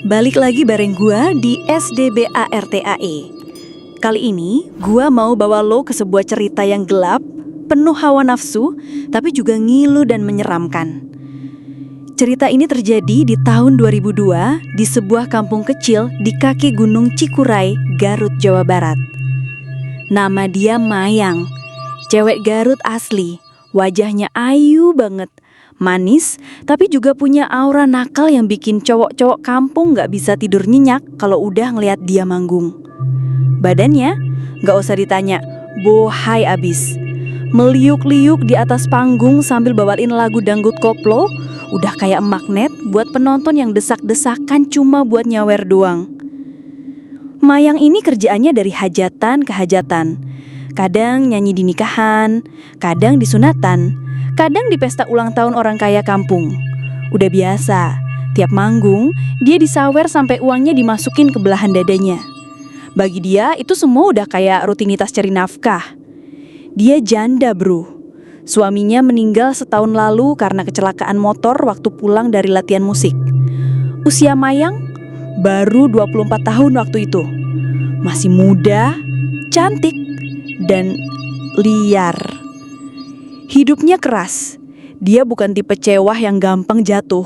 Balik lagi bareng gua di SDBARTAE. Kali ini gua mau bawa lo ke sebuah cerita yang gelap, penuh hawa nafsu, tapi juga ngilu dan menyeramkan. Cerita ini terjadi di tahun 2002 di sebuah kampung kecil di kaki Gunung Cikuray, Garut, Jawa Barat. Nama dia Mayang, cewek Garut asli, wajahnya ayu banget. Manis, tapi juga punya aura nakal yang bikin cowok-cowok kampung gak bisa tidur nyenyak kalau udah ngeliat dia manggung. Badannya gak usah ditanya, bohai abis. Meliuk-liuk di atas panggung sambil bawain lagu dangdut koplo, udah kayak magnet buat penonton yang desak-desakan cuma buat nyawer doang. Mayang ini kerjaannya dari hajatan ke hajatan. Kadang nyanyi di nikahan, kadang di sunatan, kadang di pesta ulang tahun orang kaya kampung. Udah biasa, tiap manggung dia disawer sampai uangnya dimasukin ke belahan dadanya. Bagi dia itu semua udah kayak rutinitas cari nafkah. Dia janda bro. Suaminya meninggal setahun lalu karena kecelakaan motor waktu pulang dari latihan musik. Usia Mayang baru 24 tahun waktu itu. Masih muda, cantik, dan liar. Hidupnya keras. Dia bukan tipe cewek yang gampang jatuh,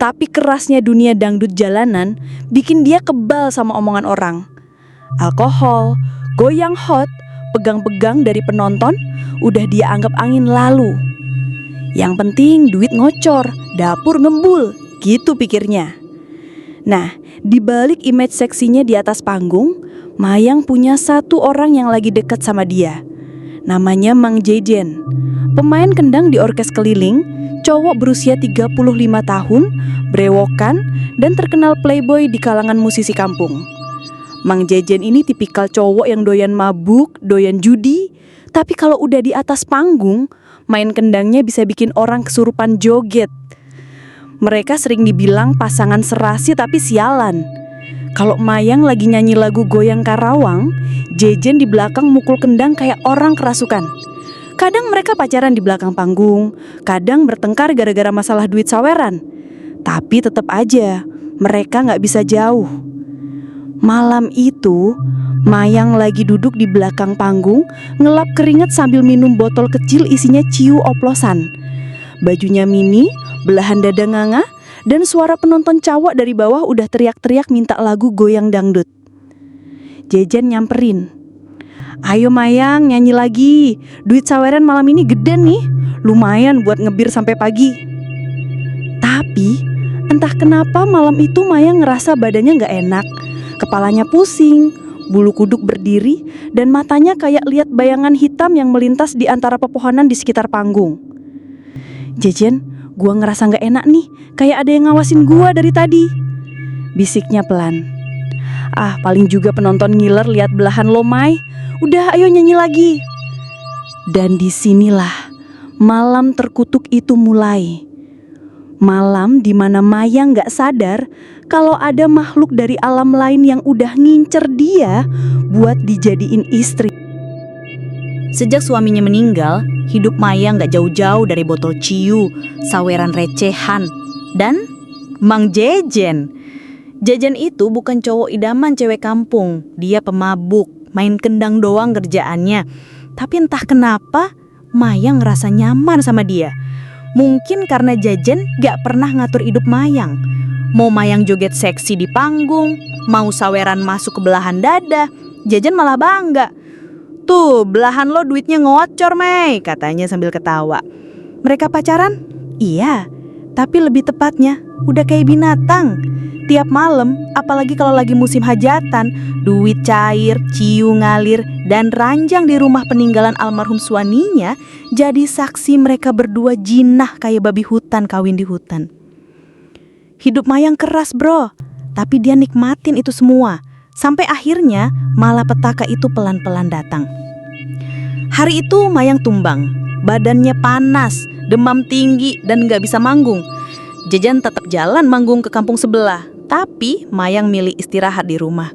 tapi kerasnya dunia dangdut jalanan bikin dia kebal sama omongan orang. Alkohol, goyang hot, pegang-pegang dari penonton, udah dia anggap angin lalu. Yang penting duit ngocor, dapur ngembul, gitu pikirnya. Nah, di balik image seksinya di atas panggung, Mayang punya satu orang yang lagi dekat sama dia. Namanya Mang Jejen. Pemain kendang di orkes keliling, cowok berusia 35 tahun, brewokan, dan terkenal playboy di kalangan musisi kampung. Mang Jejen ini tipikal cowok yang doyan mabuk, doyan judi, tapi kalau udah di atas panggung, main kendangnya bisa bikin orang kesurupan joget. Mereka sering dibilang pasangan serasi tapi sialan. Kalau Mayang lagi nyanyi lagu Goyang Karawang, Jejen di belakang mukul kendang kayak orang kerasukan. Kadang mereka pacaran di belakang panggung, kadang bertengkar gara-gara masalah duit saweran. Tapi tetap aja, mereka gak bisa jauh. Malam itu, Mayang lagi duduk di belakang panggung, ngelap keringat sambil minum botol kecil isinya ciu oplosan. Bajunya mini, belahan dada nganga, dan suara penonton cowok dari bawah udah teriak-teriak minta lagu goyang dangdut. Jejen nyamperin. Ayo Mayang nyanyi lagi, duit saweran malam ini gede nih, lumayan buat ngebir sampai pagi. Tapi entah kenapa malam itu Mayang ngerasa badannya gak enak, kepalanya pusing, bulu kuduk berdiri, dan matanya kayak lihat bayangan hitam yang melintas di antara pepohonan di sekitar panggung. Jejen, gua ngerasa gak enak nih, kayak ada yang ngawasin gua dari tadi, bisiknya pelan. Ah, paling juga penonton ngiler lihat belahan lo May. Udah, ayo nyanyi lagi. Dan disinilah malam terkutuk itu mulai. Malam dimana Mayang gak sadar kalau ada makhluk dari alam lain yang udah ngincer dia buat dijadiin istri. Sejak suaminya meninggal, hidup Mayang gak jauh-jauh dari botol ciu, saweran recehan, dan Mang Jejen. Jejen itu bukan cowok idaman cewek kampung. Dia pemabuk, main kendang doang kerjaannya. Tapi entah kenapa Mayang ngerasa nyaman sama dia. Mungkin karena Jejen gak pernah ngatur hidup Mayang. Mau Mayang joget seksi di panggung, mau saweran masuk ke belahan dada, Jejen malah bangga. Tuh, belahan lo duitnya ngocor, Mei, katanya sambil ketawa. Mereka pacaran? Iya, tapi lebih tepatnya udah kayak binatang. Tiap malam, apalagi kalau lagi musim hajatan, duit cair, ciu ngalir, dan ranjang di rumah peninggalan almarhum suaminya jadi saksi mereka berdua jinah kayak babi hutan kawin di hutan. Hidup Mayang keras bro, tapi dia nikmatin itu semua. Sampai akhirnya malapetaka itu pelan-pelan datang. Hari itu Mayang tumbang, badannya panas, demam tinggi, dan gak bisa manggung. Jejen tetap jalan manggung ke kampung sebelah, tapi Mayang milih istirahat di rumah.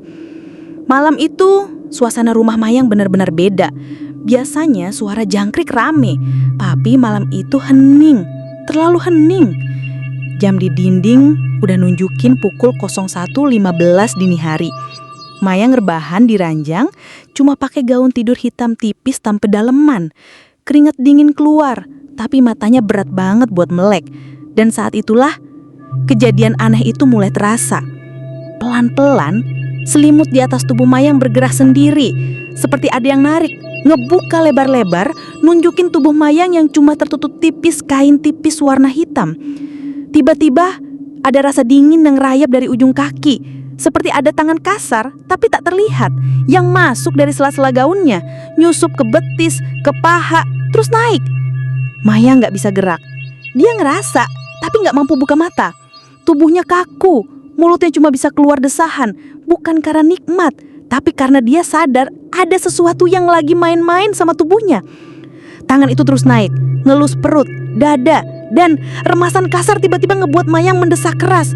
Malam itu suasana rumah Mayang benar-benar beda. Biasanya suara jangkrik rame, tapi malam itu hening, terlalu hening. Jam di dinding udah nunjukin pukul 01.15 dini hari. Mayang rebahan di ranjang, cuma pakai gaun tidur hitam tipis tanpa daleman. Keringat dingin keluar, tapi matanya berat banget buat melek. Dan saat itulah kejadian aneh itu mulai terasa. Pelan-pelan, selimut di atas tubuh Mayang bergerak sendiri, seperti ada yang narik, ngebuka lebar-lebar, nunjukin tubuh Mayang yang cuma tertutup tipis kain tipis warna hitam. Tiba-tiba ada rasa dingin yang rayap dari ujung kaki, seperti ada tangan kasar tapi tak terlihat yang masuk dari sela-sela gaunnya, nyusup ke betis, ke paha, terus naik. Mayang gak bisa gerak. Dia ngerasa tapi gak mampu buka mata. Tubuhnya kaku, mulutnya cuma bisa keluar desahan, bukan karena nikmat, tapi karena dia sadar ada sesuatu yang lagi main-main sama tubuhnya. Tangan itu terus naik, ngelus perut, dada, dan remasan kasar tiba-tiba ngebuat Mayang mendesak keras.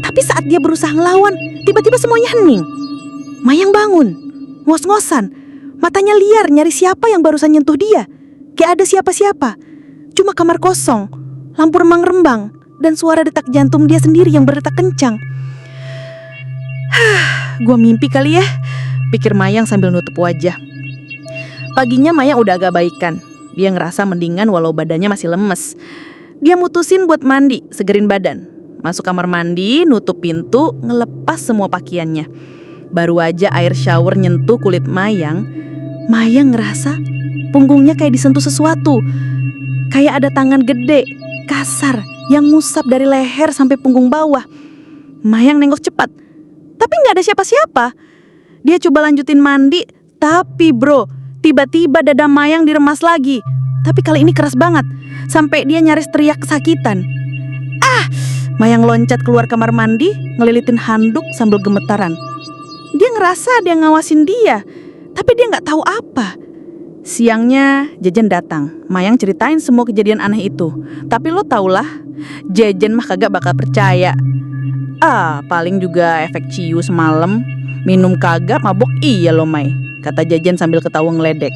Tapi saat dia berusaha ngelawan, tiba-tiba semuanya hening. Mayang bangun, ngos-ngosan, matanya liar nyari siapa yang barusan nyentuh dia. Kayak ada siapa-siapa. Cuma kamar kosong, lampu remang-rembang, dan suara detak jantung dia sendiri yang berdetak kencang. Gua mimpi kali ya, pikir Mayang sambil nutup wajah. Paginya Mayang udah agak baikan. Dia ngerasa mendingan walau badannya masih lemes. Dia mutusin buat mandi, segerin badan. Masuk kamar mandi, nutup pintu, ngelepas semua pakaiannya. Baru aja air shower nyentuh kulit Mayang, Mayang ngerasa punggungnya kayak disentuh sesuatu. Kayak ada tangan gede, kasar, yang ngusap dari leher sampai punggung bawah. Mayang nengok cepat, tapi gak ada siapa-siapa. Dia coba lanjutin mandi, tapi bro, tiba-tiba dada Mayang diremas lagi. Tapi kali ini keras banget, sampai dia nyaris teriak kesakitan. Mayang loncat keluar kamar mandi, ngelilitin handuk sambil gemetaran. Dia ngerasa ada yang ngawasin dia, tapi dia gak tahu apa. Siangnya Jejen datang. Mayang ceritain semua kejadian aneh itu. Tapi lo tau lah, Jejen mah kagak bakal percaya. Paling juga efek ciu semalam. Minum kagak, mabok iya lo May, kata Jejen sambil ketawa ngeledek.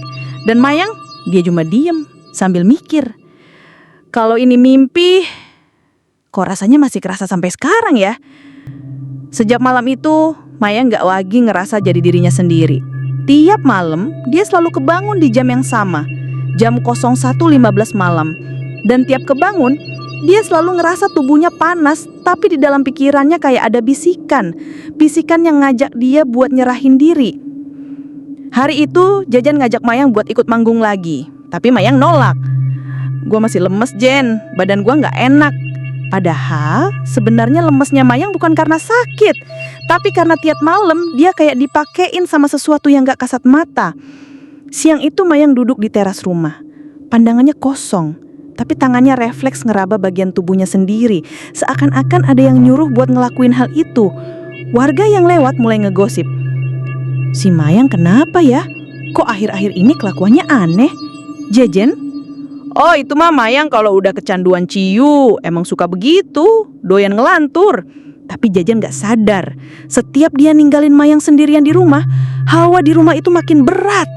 Dan Mayang, dia cuma diem sambil mikir. Kalau ini mimpi, kok rasanya masih kerasa sampai sekarang ya? Sejak malam itu, Mayang gak lagi ngerasa jadi dirinya sendiri. Tiap malam, dia selalu kebangun di jam yang sama, jam 01.15 malam. Dan tiap kebangun, dia selalu ngerasa tubuhnya panas, tapi di dalam pikirannya kayak ada bisikan. Bisikan yang ngajak dia buat nyerahin diri. Hari itu, Jejen ngajak Mayang buat ikut manggung lagi. Tapi Mayang nolak. Gua masih lemes, Jen, badan gua gak enak. Padahal sebenarnya lemesnya Mayang bukan karena sakit, tapi karena tiap malam dia kayak dipakein sama sesuatu yang gak kasat mata. Siang itu Mayang duduk di teras rumah. Pandangannya kosong, tapi tangannya refleks ngeraba bagian tubuhnya sendiri. Seakan-akan ada yang nyuruh buat ngelakuin hal itu. Warga yang lewat mulai ngegosip. Si Mayang kenapa ya? Kok akhir-akhir ini kelakuannya aneh? Jejen? Oh itu mah Mayang kalau udah kecanduan ciu, emang suka begitu, doyan ngelantur. Tapi Jejen gak sadar, setiap dia ninggalin Mayang sendirian di rumah, hawa di rumah itu makin berat.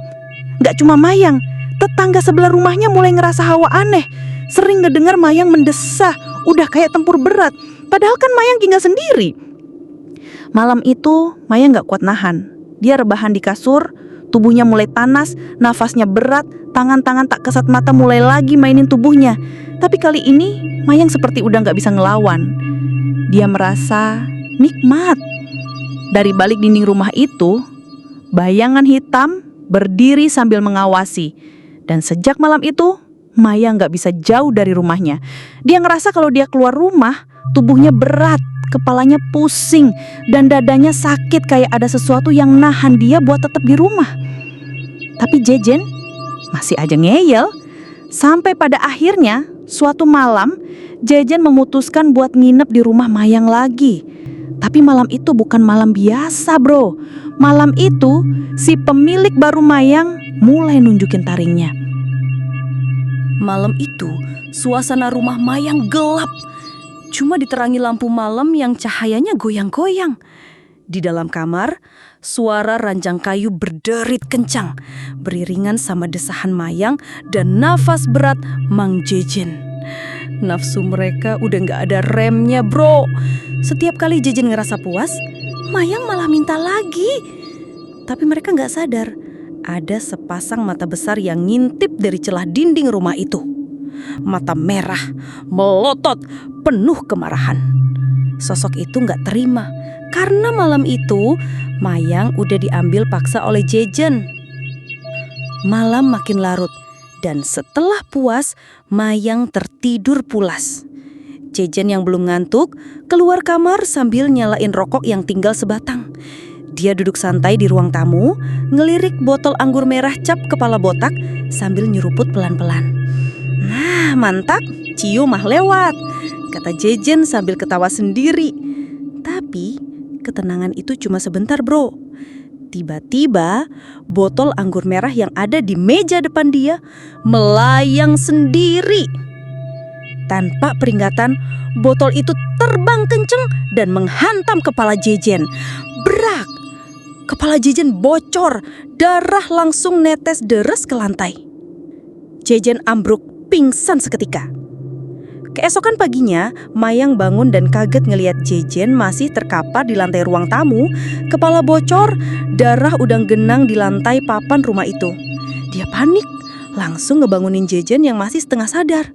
Gak cuma Mayang, tetangga sebelah rumahnya mulai ngerasa hawa aneh. Sering ngedengar Mayang mendesah, udah kayak tempur berat. Padahal kan Mayang tinggal sendiri. Malam itu Mayang gak kuat nahan. Dia rebahan di kasur, tubuhnya mulai panas, nafasnya berat, tangan-tangan tak kasat mata mulai lagi mainin tubuhnya. Tapi kali ini Mayang seperti udah gak bisa ngelawan. Dia merasa nikmat. Dari balik dinding rumah itu, bayangan hitam berdiri sambil mengawasi. Dan sejak malam itu, Mayang gak bisa jauh dari rumahnya. Dia ngerasa kalau dia keluar rumah, tubuhnya berat, kepalanya pusing, dan dadanya sakit kayak ada sesuatu yang nahan dia buat tetap di rumah. Tapi Jejen masih aja ngeyel. Sampai pada akhirnya, suatu malam, Jejen memutuskan buat nginep di rumah Mayang lagi. Tapi malam itu bukan malam biasa, bro. Malam itu, si pemilik baru Mayang mulai nunjukin taringnya. Malam itu, suasana rumah Mayang gelap. Cuma diterangi lampu malam yang cahayanya goyang-goyang. Di dalam kamar, suara ranjang kayu berderit kencang, beriringan sama desahan Mayang dan nafas berat Mang Jejen. Nafsu mereka udah gak ada remnya, bro. Setiap kali Jejen ngerasa puas, Mayang malah minta lagi. Tapi mereka gak sadar, ada sepasang mata besar yang ngintip dari celah dinding rumah itu. Mata merah, melotot, penuh kemarahan. Sosok itu gak terima, karena malam itu Mayang udah diambil paksa oleh Jejen. Malam makin larut, dan setelah puas, Mayang tertidur pulas. Jejen yang belum ngantuk keluar kamar sambil nyalain rokok yang tinggal sebatang. Dia duduk santai di ruang tamu, ngelirik botol anggur merah cap kepala botak sambil nyeruput pelan-pelan. "Nah, mantap, cium mah lewat," kata Jejen sambil ketawa sendiri. Tapi ketenangan itu cuma sebentar, bro. Tiba-tiba botol anggur merah yang ada di meja depan dia melayang sendiri. Tanpa peringatan, botol itu terbang kenceng dan menghantam kepala Jejen. Brak! Kepala Jejen bocor, darah langsung netes deres ke lantai. Jejen ambruk pingsan seketika. Keesokan paginya, Mayang bangun dan kaget ngelihat Jejen masih terkapar di lantai ruang tamu, kepala bocor, darah udah genang di lantai papan rumah itu. Dia panik, langsung ngebangunin Jejen yang masih setengah sadar.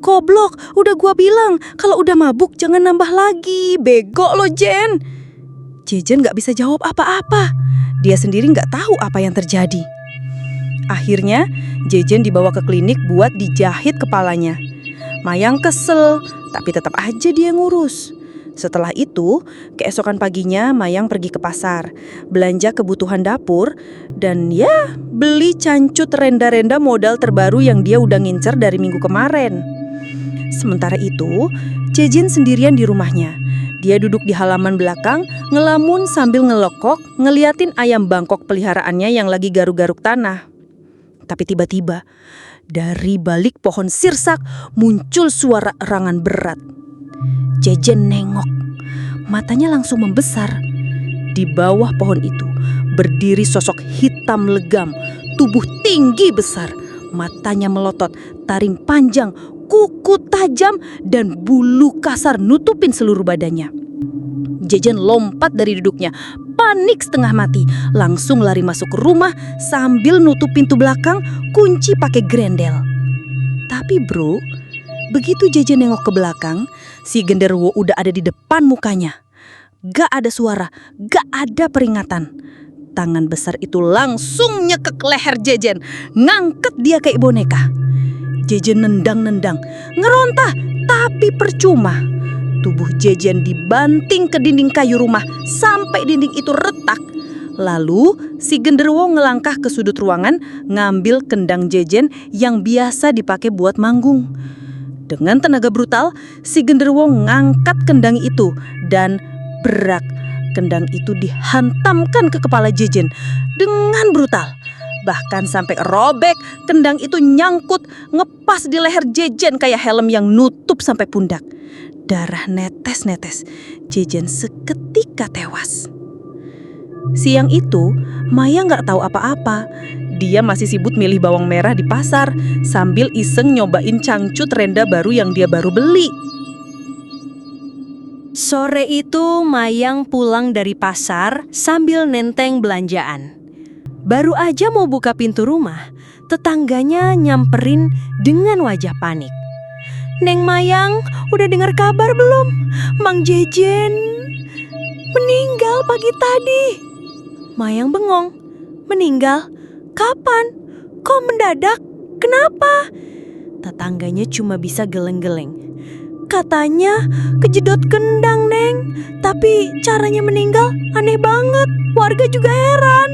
"Goblok, udah gua bilang kalau udah mabuk jangan nambah lagi, bego lo Jen." Jejen gak bisa jawab apa-apa, dia sendiri gak tahu apa yang terjadi. Akhirnya, Jejen dibawa ke klinik buat dijahit kepalanya. Mayang kesel, tapi tetap aja dia ngurus. Setelah itu, keesokan paginya Mayang pergi ke pasar, belanja kebutuhan dapur, dan ya beli cancut renda-renda modal terbaru yang dia udah ngincer dari minggu kemarin. Sementara itu, Jejen sendirian di rumahnya. Dia duduk di halaman belakang, ngelamun sambil ngelokok, ngeliatin ayam Bangkok peliharaannya yang lagi garuk-garuk tanah. Tapi tiba-tiba, dari balik pohon sirsak muncul suara erangan berat. Jejen nengok, matanya langsung membesar. Di bawah pohon itu berdiri sosok hitam legam, tubuh tinggi besar, matanya melotot, taring panjang, kuku tajam, dan bulu kasar nutupin seluruh badannya. Jejen lompat dari duduknya, panik setengah mati, langsung lari masuk ke rumah sambil nutup pintu belakang, kunci pakai grendel. Tapi bro, begitu Jejen nengok ke belakang, si genderuwo udah ada di depan mukanya. Gak ada suara, gak ada peringatan. Tangan besar itu langsung nyekek leher Jejen, ngangkat dia kayak boneka. Jejen nendang-nendang, ngerontah, tapi percuma. Tubuh Jejen dibanting ke dinding kayu rumah sampai dinding itu retak. Lalu si genderuwo ngelangkah ke sudut ruangan, ngambil kendang Jejen yang biasa dipakai buat manggung. Dengan tenaga brutal, si genderuwo ngangkat kendang itu dan berak. Kendang itu dihantamkan ke kepala Jejen dengan brutal. Bahkan sampai robek, kendang itu nyangkut, ngepas di leher Jejen kayak helm yang nutup sampai pundak. Darah netes-netes, Jejen seketika tewas. Siang itu, Maya gak tahu apa-apa. Dia masih sibuk milih bawang merah di pasar, sambil iseng nyobain cangcut renda baru yang dia baru beli. Sore itu Mayang pulang dari pasar sambil nenteng belanjaan. Baru aja mau buka pintu rumah, tetangganya nyamperin dengan wajah panik. "Neng Mayang, udah dengar kabar belum? Mang Jejen meninggal pagi tadi." Mayang bengong. "Meninggal? Kapan? Kok mendadak? Kenapa?" Tetangganya cuma bisa geleng-geleng. "Katanya kejedot kendang, Neng. Tapi caranya meninggal aneh banget. Warga juga heran."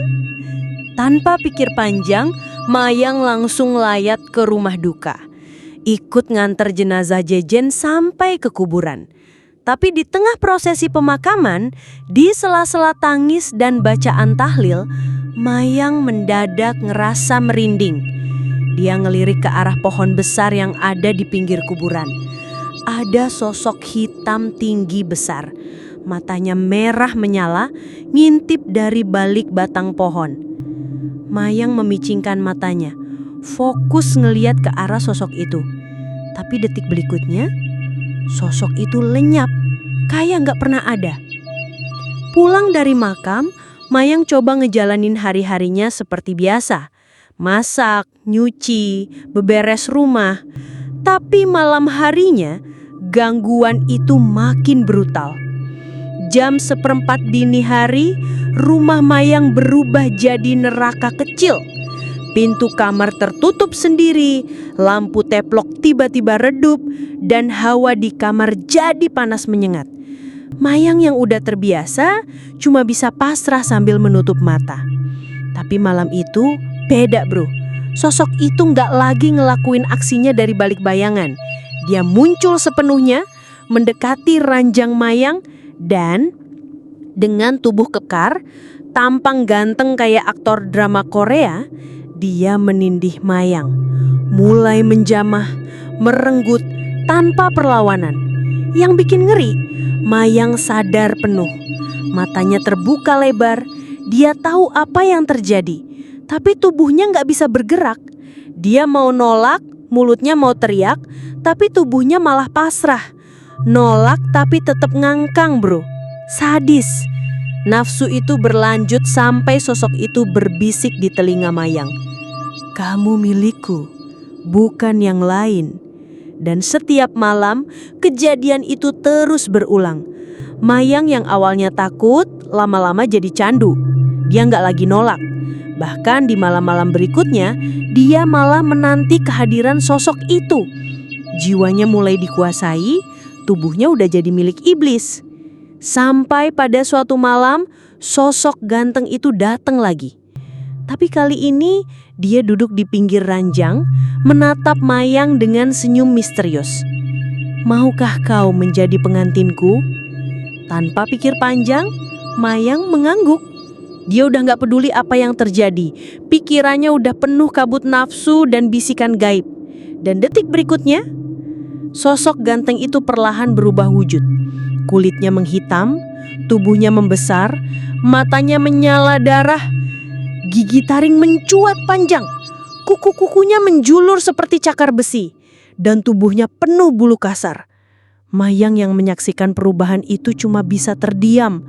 Tanpa pikir panjang, Mayang langsung layat ke rumah duka. Ikut nganter jenazah Jejen sampai ke kuburan. Tapi di tengah prosesi pemakaman, di sela-sela tangis dan bacaan tahlil, Mayang mendadak ngerasa merinding. Dia ngelirik ke arah pohon besar yang ada di pinggir kuburan. Ada sosok hitam tinggi besar. Matanya merah menyala, ngintip dari balik batang pohon. Mayang memicingkan matanya, fokus ngeliat ke arah sosok itu. Tapi detik berikutnya, sosok itu lenyap, kayak nggak pernah ada. Pulang dari makam, Mayang coba ngejalanin hari-harinya seperti biasa. Masak, nyuci, beberes rumah. Tapi malam harinya, gangguan itu makin brutal. Jam 1:15 dini hari, rumah Mayang berubah jadi neraka kecil. Pintu kamar tertutup sendiri, lampu teplok tiba-tiba redup, dan hawa di kamar jadi panas menyengat. Mayang yang udah terbiasa cuma bisa pasrah sambil menutup mata. Tapi malam itu beda bro. Sosok itu nggak lagi ngelakuin aksinya dari balik bayangan. Dia muncul sepenuhnya, mendekati ranjang Mayang, dan dengan tubuh kekar, tampang ganteng kayak aktor drama Korea, dia menindih Mayang. Mulai menjamah, merenggut tanpa perlawanan. Yang bikin ngeri, Mayang sadar penuh. Matanya terbuka lebar, dia tahu apa yang terjadi. Tapi tubuhnya nggak bisa bergerak. Dia mau nolak, mulutnya mau teriak, tapi tubuhnya malah pasrah. Nolak tapi tetap ngangkang bro. Sadis. Nafsu itu berlanjut sampai sosok itu berbisik di telinga Mayang. Kamu milikku, bukan yang lain. Dan setiap malam kejadian itu terus berulang. Mayang yang awalnya takut, lama-lama jadi candu. Dia nggak lagi nolak. Bahkan di malam-malam berikutnya, dia malah menanti kehadiran sosok itu. Jiwanya mulai dikuasai, tubuhnya udah jadi milik iblis. Sampai pada suatu malam, sosok ganteng itu datang lagi. Tapi kali ini dia duduk di pinggir ranjang, menatap Mayang dengan senyum misterius. Maukah kau menjadi pengantinku? Tanpa pikir panjang, Mayang mengangguk. Dia udah gak peduli apa yang terjadi. Pikirannya udah penuh kabut nafsu dan bisikan gaib. Dan detik berikutnya, sosok ganteng itu perlahan berubah wujud. Kulitnya menghitam, tubuhnya membesar, matanya menyala darah, gigi taring mencuat panjang, kuku-kukunya menjulur seperti cakar besi, dan tubuhnya penuh bulu kasar. Mayang yang menyaksikan perubahan itu cuma bisa terdiam.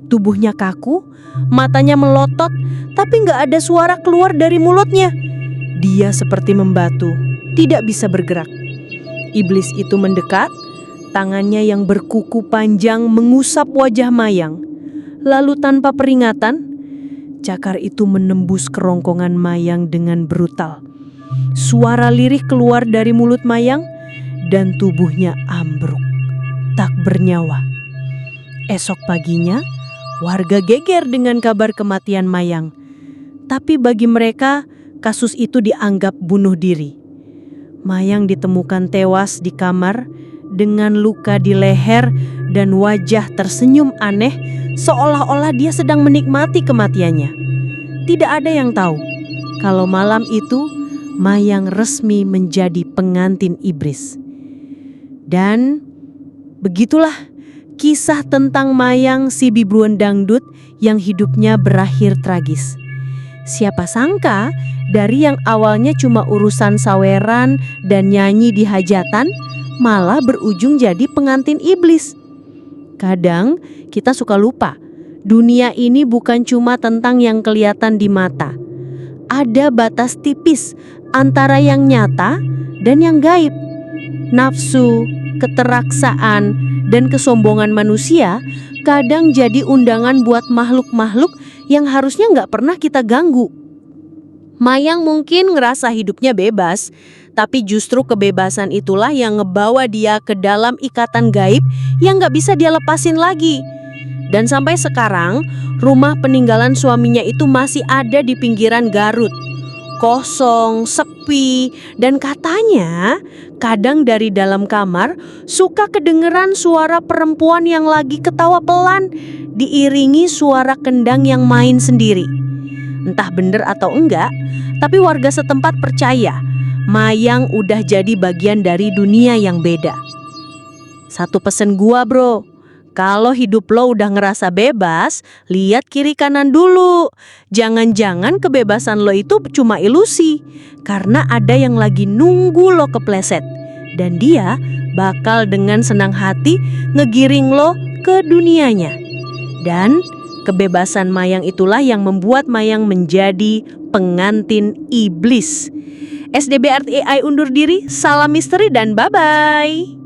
Tubuhnya kaku, matanya melotot, tapi gak ada suara keluar dari mulutnya. Dia seperti membatu, tidak bisa bergerak. Iblis itu mendekat, tangannya yang berkuku panjang mengusap wajah Mayang. Lalu tanpa peringatan, cakar itu menembus kerongkongan Mayang dengan brutal. Suara lirih keluar dari mulut Mayang dan tubuhnya ambruk, tak bernyawa. Esok paginya, warga geger dengan kabar kematian Mayang. Tapi bagi mereka, kasus itu dianggap bunuh diri. Mayang ditemukan tewas di kamar dengan luka di leher dan wajah tersenyum aneh seolah-olah dia sedang menikmati kematiannya. Tidak ada yang tahu kalau malam itu Mayang resmi menjadi pengantin iblis. Dan begitulah kisah tentang Mayang si bibruan dangdut yang hidupnya berakhir tragis. Siapa sangka dari yang awalnya cuma urusan saweran dan nyanyi di hajatan malah berujung jadi pengantin iblis. Kadang kita suka lupa, dunia ini bukan cuma tentang yang kelihatan di mata. Ada batas tipis antara yang nyata dan yang gaib. Nafsu, keteraksaan, dan kesombongan manusia kadang jadi undangan buat makhluk-makhluk yang harusnya nggak pernah kita ganggu. Mayang mungkin ngerasa hidupnya bebas, tapi justru kebebasan itulah yang ngebawa dia ke dalam ikatan gaib yang nggak bisa dia lepasin lagi. Dan sampai sekarang, rumah peninggalan suaminya itu masih ada di pinggiran Garut. Kosong, sepi, dan katanya kadang dari dalam kamar suka kedengeran suara perempuan yang lagi ketawa pelan diiringi suara kendang yang main sendiri. Entah bener atau enggak, tapi warga setempat percaya Mayang udah jadi bagian dari dunia yang beda. Satu pesen gua bro, Kalau hidup lo udah ngerasa bebas, lihat kiri kanan dulu. Jangan-jangan kebebasan lo itu cuma ilusi, karena ada yang lagi nunggu lo kepleset. Dan dia bakal dengan senang hati ngegiring lo ke dunianya. Dan kebebasan Mayang itulah yang membuat Mayang menjadi pengantin iblis. SDB RTI undur diri, salam misteri dan bye-bye.